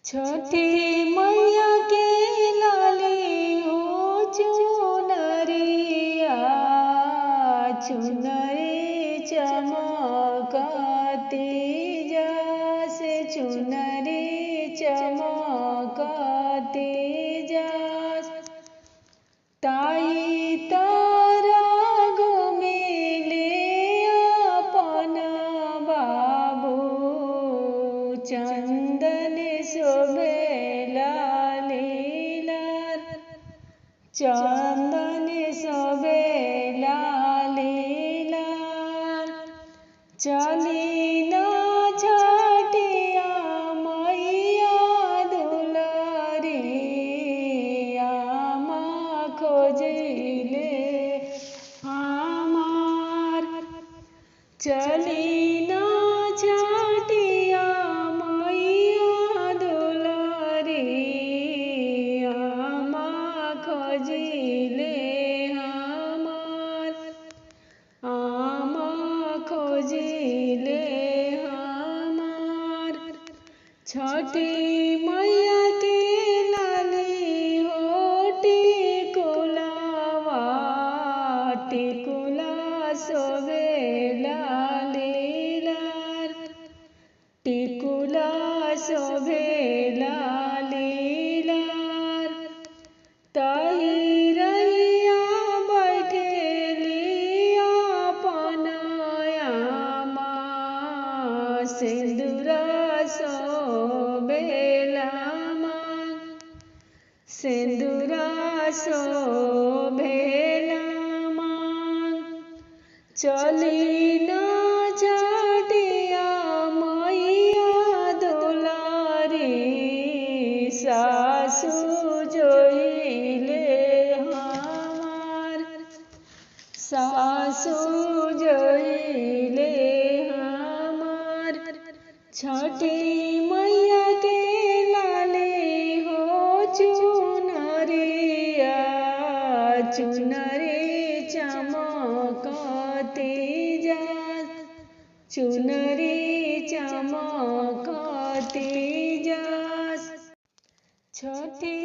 छठी मैया के लाली हो चुनरिया, चुनरी चमकती जैसे चुनरी चमकती जैसे ताई तारा गो मिले अपन बाबू, चंदन शोभेला लीलार, चंदन शोभेला लीलार। चली ना छठिया मैया दुलारिया, माँ खोजिले हमार। चली ना छठिया मैया दुलारिया, माँ खोजिले हमार, माँ खोजिले हमार। छठी मैया के लाली हो टिकुलावा, टिकुला शोभेला लीलार, टिकुला शोभेला लीलार। ताई रैया बैठेली अपन आमा, सिंदूरा शोभेला मांग, सिंदूरा शोभेला मांग। चली ना छठिया मैया दुलारी, सासु जोइले हमार, सासु जोइले हमार। छठी मैया के लाली हो चुनरिया, चुनरी चमकती जैसे चुनरी चमकती जैसे। छठी